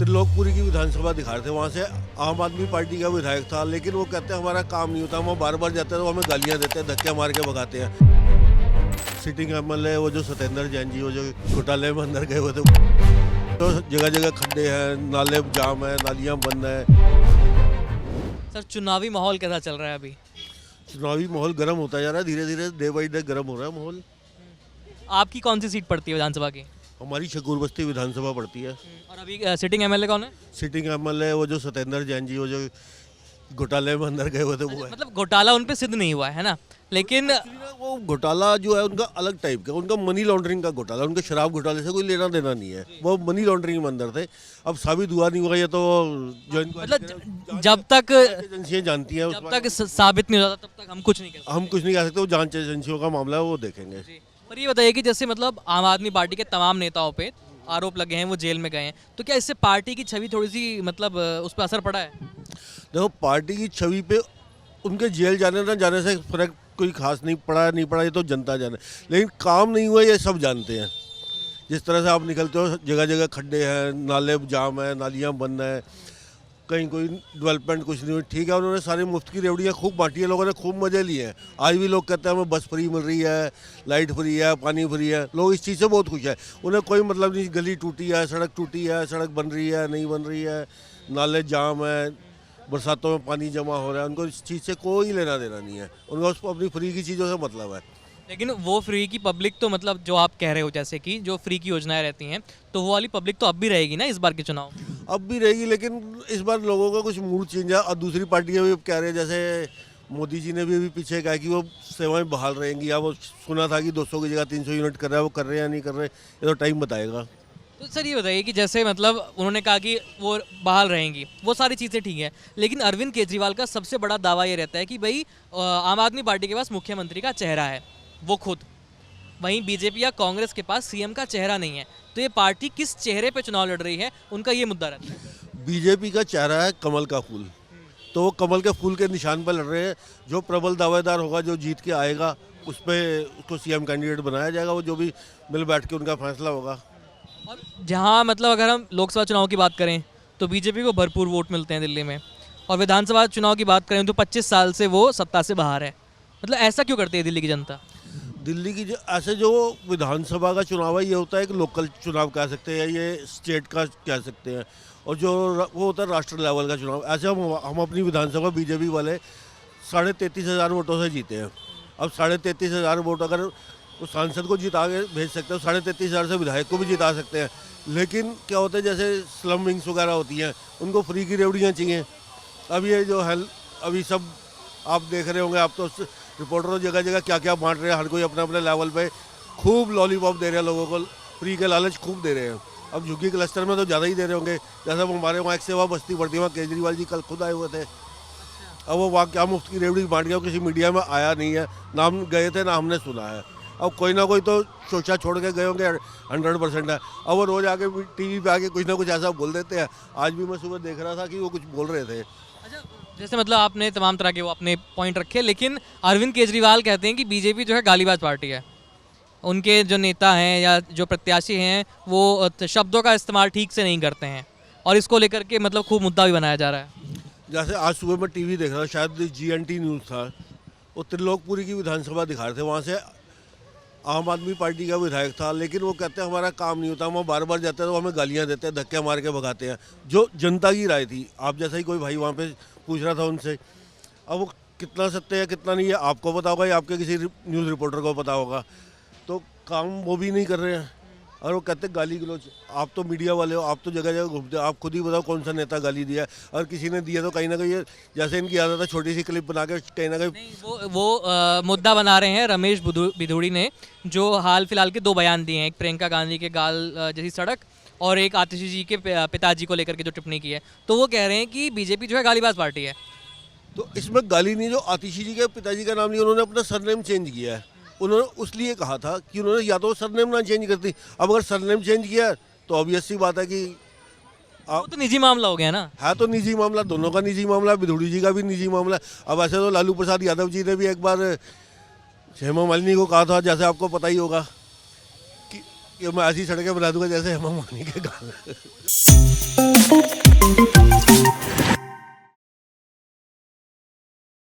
त्रिलोकपुरी की विधानसभा दिखा रहे थे, वहाँ से आम आदमी पार्टी का विधायक था, लेकिन वो कहते हैं हमारा काम नहीं होता, हम बार बार जाते हैं तो हमें गालियाँ देते हैं, धक्के मार के भगाते हैं। सिटिंग एमएलए वो जो सत्येंद्र जैन जी, वो जो घोटाले में अंदर गए हुए थे, तो जगह जगह खड्डे हैं, नाले जाम है, नालियाँ बंद है। सर, चुनावी माहौल कैसा चल रहा है अभी? चुनावी माहौल गर्म होता जा रहा है, धीरे धीरे डे बाई डे गर्म हो रहा है माहौल। आपकी कौन सी सीट पड़ती है विधानसभा की? हमारी शकूर बस्ती विधानसभा पड़ती है। और अभी सिटिंग एमएलए कौन है? सिटिंग एमएलए वो जो सत्येंद्र जैन जी, वो जो घोटाले में अंदर गए हुए थे, वो है। मतलब घोटाला उन पे सिद्ध नहीं हुआ है ना, लेकिन वो घोटाला जो है उनका अलग टाइप का, उनका मनी लॉन्ड्रिंग का घोटाला, उनके शराब घोटाले से कोई लेना देना नहीं है, वो मनी लॉन्ड्रिंग में अंदर थे। अब साबित हुआ नहीं हुआ, ये तो जो मतलब जब तक एजेंसियां जानती हैं, जब तक साबित नहीं होता तब तक हम कुछ नहीं कर सकते। हम कुछ नहीं कह सकते, वो जांच एजेंसियों का मामला है, वो देखेंगे। पर ये बताइए कि जैसे मतलब आम आदमी पार्टी के तमाम नेताओं पे आरोप लगे हैं, वो जेल में गए हैं, तो क्या इससे पार्टी की छवि थोड़ी सी मतलब उस पर असर पड़ा है? देखो, पार्टी की छवि पे उनके जेल जाने ना जाने से फर्क कोई खास नहीं पड़ा, ये तो जनता जाने, लेकिन काम नहीं हुआ ये सब जानते हैं। जिस तरह से आप निकलते हो, जगह जगह खड्डे हैं, नाले जाम है, नालियाँ बंद हैं, कहीं कोई डेवलपमेंट कुछ नहीं हुई। ठीक है, उन्होंने सारी मुफ्त की रेवड़ियाँ खूब बांटी है, लोगों ने खूब मजे लिए हैं। आज भी लोग कहते हैं हमें बस फ्री मिल रही है, लाइट फ्री है, पानी फ्री है, लोग इस चीज़ से बहुत खुश है। उन्हें कोई मतलब नहीं, गली टूटी है, सड़क टूटी है, सड़क बन रही है, नहीं बन रही है, नाले जाम है, बरसातों में पानी जमा हो रहा है, उनको इस चीज़ से कोई लेना देना नहीं है, उनको उसको अपनी फ्री की चीज़ों से मतलब है। लेकिन वो फ्री की पब्लिक तो मतलब जो आप कह रहे हो, जैसे कि जो फ्री की योजनाएं रहती हैं, तो वो वाली पब्लिक तो अब भी रहेगी ना इस बार के चुनाव? अब भी रहेगी, लेकिन इस बार लोगों का कुछ मूड चेंज है। और दूसरी पार्टियां भी कह रहे हैं, जैसे मोदी जी ने भी अभी पीछे कहा कि वो सेवाएं बहाल रहेंगी। अब वो सुना था कि 200 की जगह 300 यूनिट कर रहा है, वो कर रहे हैं या नहीं कर रहे, ये तो टाइम बताएगा। तो सर ये बताइए कि जैसे मतलब उन्होंने कहा कि वो बहाल रहेंगी, वो सारी चीज़ें ठीक है, लेकिन अरविंद केजरीवाल का सबसे बड़ा दावा ये रहता है कि भाई आम आदमी पार्टी के पास मुख्यमंत्री का चेहरा है, वो खुद, वहीं बीजेपी या कांग्रेस के पास सीएम का चेहरा नहीं है, तो ये पार्टी किस चेहरे पे चुनाव लड़ रही है, उनका ये मुद्दा रहता है। बीजेपी का चेहरा है कमल का फूल, तो वो कमल के फूल के निशान पर लड़ रहे हैं। जो प्रबल दावेदार होगा, जो जीत के आएगा, उस पर उसको सीएम कैंडिडेट बनाया जाएगा, वो जो भी मिल बैठ के उनका फैसला होगा। और जहाँ मतलब अगर हम लोकसभा चुनाव की बात करें तो बीजेपी को भरपूर वोट मिलते हैं दिल्ली में, और विधानसभा चुनाव की बात करें तो 25 साल से वो सत्ता से बाहर है। मतलब ऐसा क्यों करती है दिल्ली की जनता? दिल्ली की ऐसे जो विधानसभा का चुनाव है, ये होता है एक लोकल चुनाव कह सकते हैं, ये स्टेट का कह सकते हैं, और जो वो होता है राष्ट्र लेवल का चुनाव। ऐसे हम अपनी विधानसभा बीजेपी वाले 33,500 वोटों से जीते हैं। अब 33,500 वोट अगर उस सांसद को जिता के भेज सकते हैं, 33,500 से विधायक को भी जिता सकते हैं, लेकिन क्या होता है, जैसे स्लम विंग्स वगैरह होती हैं, उनको फ्री की रेवड़ियाँ चाहिए। अब ये जो है, अभी सब आप देख रहे होंगे, आप तो रिपोर्टर जगह जगह क्या क्या बांट रहे हैं, हर कोई अपने अपने लेवल पे खूब लॉलीपॉप दे रहे हैं लोगों को, फ्री के लालच खूब दे रहे हैं। अब झुग्गी क्लस्टर में तो ज़्यादा ही दे रहे होंगे, जैसे हमारे वहाँ एक सेवा बस्ती पड़ती है, वहाँ केजरीवाल जी कल खुद आए हुए थे। अब वो वहाँ क्या मुफ्त की रेवड़ी बांट गया, किसी मीडिया में आया नहीं है, ना हम गए थे ना हमने सुना है। अब कोई ना कोई तो शोशा छोड़ के गए होंगे, 100% है। अब वो रोज़ आके टीवी पे आके कुछ ना कुछ ऐसा बोल देते हैं। आज भी मैं सुबह देख रहा था कि वो कुछ बोल रहे थे। अच्छा, जैसे मतलब आपने तमाम तरह के वो अपने पॉइंट रखे, लेकिन अरविंद केजरीवाल कहते हैं कि बीजेपी जो है गालीबाज पार्टी है। उनके जो नेता हैं या जो प्रत्याशी हैं वो शब्दों का इस्तेमाल ठीक से नहीं करते हैं, और इसको लेकर के मतलब खूब मुद्दा भी बनाया जा रहा है। जैसे आज सुबह मैं टीवी देख रहा था, शायद GNT न्यूज़ था, वो त्रिलोकपुरी की विधानसभा दिखा रहे थे, वहाँ से आम आदमी पार्टी का विधायक था, लेकिन वो कहते हैं हमारा काम नहीं होता, हम बार बार जाते हैं तो हमें गालियाँ देते हैं, धक्के मार के भगाते हैं। जो जनता की राय थी, आप जैसा ही कोई भाई वहाँ पे पूछ रहा था उनसे, अब वो कितना सत्य है कितना नहीं है आपको पता होगा या आपके किसी न्यूज़ रिपोर्टर को पता होगा, तो काम वो भी नहीं कर रहे हैं। और वो कहते हैं गाली गलौज। आप तो मीडिया वाले हो, आप तो जगह जगह घूमते हो, आप खुद ही बताओ कौन सा नेता गाली दिया है, और किसी ने दिया तो कहीं ना कहीं जैसे इनकी आदत है छोटी सी क्लिप बना के कहीं ना कहीं नहीं, वो मुद्दा बना रहे हैं रमेश बिधूड़ी ने, जो हाल फिलहाल के 2 बयान दिए हैं, एक प्रियंका गांधी के गाल जैसी सड़क, और एक आतिशी जी के पिताजी को लेकर के जो टिप्पणी की है, तो वो कह रहे हैं कि बीजेपी जो है गालीबाज पार्टी है। तो इसमें गाली नहीं, जो आतिशी जी के पिताजी का नाम लिया, उन्होंने अपना सरनेम चेंज किया है। उन्होंने उसलिए कहा था कि उन्होंने या तो सरनेम ना चेंज करती, अब अगर सरनेम चेंज किया तो ऑब्वियस सी बात है कि वो तो निजी मामला हो गया ना। है, तो निजी मामला, दोनों का निजी मामला, बिधूड़ी जी का भी निजी मामला। अब ऐसे तो लालू प्रसाद यादव जी ने भी एक बार हेमा मालिनी को कहा था, जैसे आपको पता ही होगा, कि मैं ऐसी सड़कें बना दूंगा जैसे हेमा मालिनी के गाने। है।